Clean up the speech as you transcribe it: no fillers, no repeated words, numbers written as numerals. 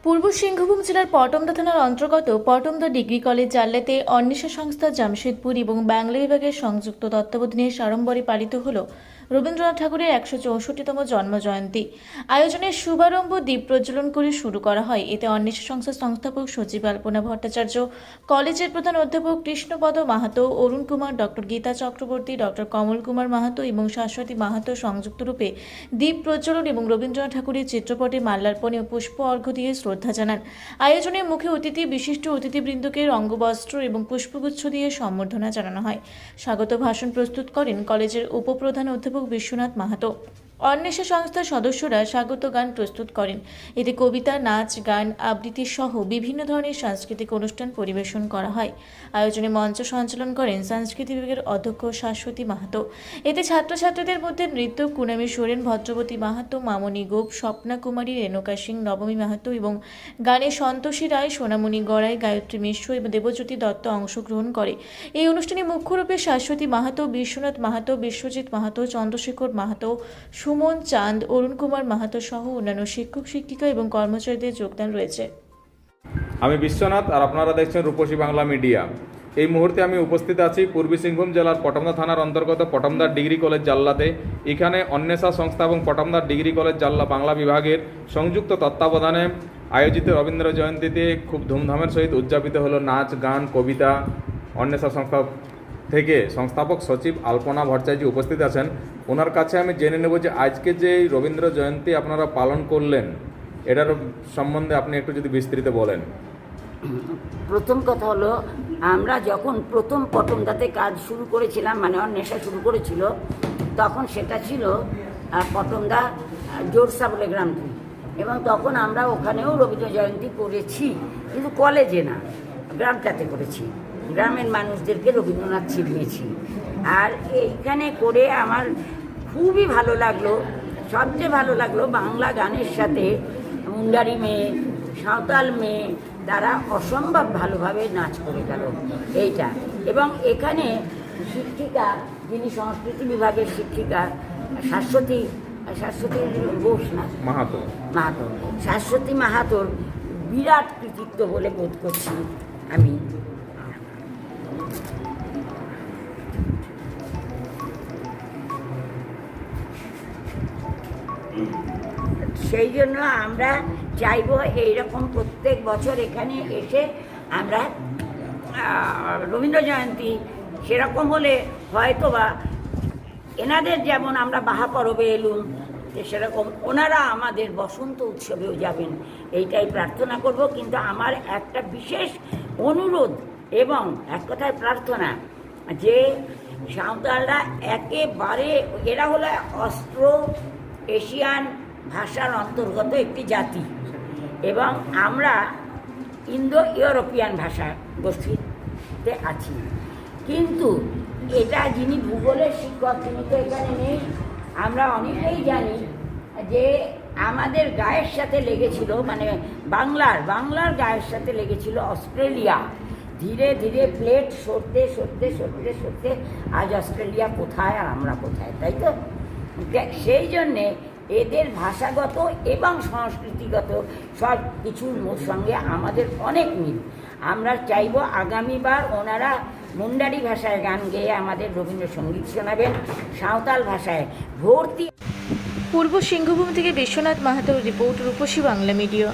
পূর্ব সিংভূম জেলার পটমদা থানার অন্তর্গত পটমদা ডিগ্রি কলেজ জাল্লাতে অন্বেষা সংস্থা জামশেদপুর এবং বাংলা বিভাগের সংযুক্ত তত্ত্বাবধানে সাড়ম্বরে পালিত হল রবীন্দ্রনাথ ঠাকুরের ১৬৪তম জন্মজয়ন্তী। আয়োজনের শুভারম্ভ দ্বীপ প্রজ্বলন করে শুরু করা হয়। এতে অন্বেষা সংস্থার সংস্থাপক সচিব আলপনা ভট্টাচার্য, কলেজের প্রধান অধ্যাপক কৃষ্ণপদ মাহাতো, অরুণ কুমার, ডক্টর গীতা চক্রবর্তী, ডক্টর কমল কুমার মাহাতো এবং শাশ্বতী মাহাতো সংযুক্ত রূপে দ্বীপ প্রজ্বলন এবং রবীন্দ্রনাথ ঠাকুরের চিত্রপটে মাল্যার্পণে ও পুষ্প অর্ঘ্য দিয়ে শ্রদ্ধা জানান। আয়োজনে মুখ্য অতিথি বিশিষ্ট অতিথিবৃন্দকে রঙ্গবস্ত্র এবং পুষ্পগুচ্ছ দিয়ে সম্বর্ধনা জানানো হয়। স্বাগত ভাষণ প্রস্তুত করেন কলেজের উপপ্রধান অধ্যাপক বিশ্বনাথ মাহাতো। অন্বেষা সংস্থার সদস্যরা স্বাগত গান প্রস্তুত করেন। এতে কবিতা, নাচ, গান, আবৃত্তি সহ বিভিন্ন ধরনের সাংস্কৃতিক অনুষ্ঠান পরিবেশন করা হয়। আয়োজনে মঞ্চ সঞ্চালন করেন সাংস্কৃতিক বিভাগের অধ্যক্ষ শাশ্বতী মাহাতো। এতে ছাত্রছাত্রীদের মধ্যে নৃত্য কুনামী সোরেন, ভদ্রবতী মাহাতো, মামনি গোপ, স্বপ্না কুমারী, রেণুকা সিং, নবমী মাহাতো এবং গানে সন্তোষী রায়, সোনামণি গড়াই, গায়ত্রী মিশ্র এবং দেবজ্যোতি দত্ত অংশগ্রহণ করে। এই অনুষ্ঠানে মুখ্যরূপে শাশ্বতী মাহাতো, বিশ্বনাথ মাহাতো, বিশ্বজিৎ মাহাতো, চন্দ্রশেখর মাহাতো, সুমন চাঁদ, অরুণ কুমার মাহাতো সহ অন্যান্য শিক্ষক শিক্ষিকা এবং কর্মচারীদের যোগদান রয়েছে। আমি বিশ্বনাথ আর আপনারা দেখছেন রূপসী বাংলা মিডিয়া। এই মুহূর্তে আমি উপস্থিত আছি পূর্বী সিংভূম জেলার পটমদা থানার অন্তর্গত পটমদা ডিগ্রি কলেজ জাল্লাতে। এখানে অন্বেষা সংস্থা এবং পটমদা ডিগ্রি কলেজ জাল্লা বাংলা বিভাগের সংযুক্ত তত্ত্বাবধানে আয়োজিত রবীন্দ্র জয়ন্তীতে খুব ধুমধামের সহিত উদযাপিত হলো নাচ, গান, কবিতা। অন্বেষা সংস্থা থেকে সংস্থাপক সচিব আলপনা ভট্টাচার্য উপস্থিত আছেন। ওনার কাছে আমি জেনে নেব যে আজকে যে রবীন্দ্র জয়ন্তী আপনারা পালন করলেন, এটার সম্বন্ধে আপনি একটু যদি বিস্তৃত বলেন। প্রথম কথা হলো, আমরা যখন প্রথম পটমদাতে কাজ শুরু করেছিলাম, মানে অন্বেষা শুরু করেছিল, তখন সেটা ছিল পটমদা জোরসা বলে গ্রামটি, এবং তখন আমরা ওখানেও রবীন্দ্র জয়ন্তী করেছি, কিন্তু কলেজে না, গ্রামটাতে করেছি। গ্রামের মানুষদেরকে রবীন্দ্রনাথ ছিনিয়েছি। আর এইখানে করে আমার খুবই ভালো লাগলো। সবচেয়ে ভালো লাগলো বাংলা গানের সাথে মুন্ডারি মেয়ে, সাঁওতাল মেয়ে, তারা অসম্ভব ভালোভাবে নাচ করে গেল এইটা। এবং এখানে শিক্ষিকা, যিনি সংস্কৃতি বিভাগের শিক্ষিকা, শাশ্বতী ঘোষ না মাহাতো, শাশ্বতী মাহাতোর বিরাট কৃতিত্ব বলে বোধ করছি আমি। সেই জন্য আমরা চাইব এইরকম প্রত্যেক বছর এখানে এসে আমরা রবীন্দ্র জয়ন্তী সেরকম হলে হয়তো বা এনাদের যেমন আমরা বাহা পরবে এলুম, সেরকম ওনারা আমাদের বসন্ত উৎসবেও যাবেন, এইটাই প্রার্থনা করব। কিন্তু আমার একটা বিশেষ অনুরোধ এবং এক কথায় প্রার্থনা, যে সাঁওতালরা একেবারে, এরা হলো অস্ট্রো এশিয়ান ভাষার অন্তর্গত একটি জাতি, এবং আমরা ইন্দো ইউরোপিয়ান ভাষা গোষ্ঠীতে আছি। কিন্তু এটা যিনি ভূগোলের শিক্ষক, তিনি তো এখানে নেই। আমরা অনেকেই জানি যে আমাদের গায়ের সাথে লেগেছিল, মানে বাংলার গায়ের সাথে লেগেছিল অস্ট্রেলিয়া। ধীরে ধীরে প্লেট সরতে সরতে সরতে সরতে আজ অস্ট্রেলিয়া কোথায় আর আমরা কোথায়, তাই তো? সেই জন্যে এদের ভাষাগত এবং সংস্কৃতিগত সব কিছুর সঙ্গে আমাদের অনেক মিল। আমরা চাইব আগামীবার ওনারা মুন্ডারি ভাষায় গান গেয়ে আমাদের রবীন্দ্রসঙ্গীত শোনাবেন, সাঁওতাল ভাষায় ভর্তি। পূর্ব সিংভূম থেকে বিশ্বনাথ মাহাতোর রিপোর্ট, রূপসী বাংলা মিডিয়া।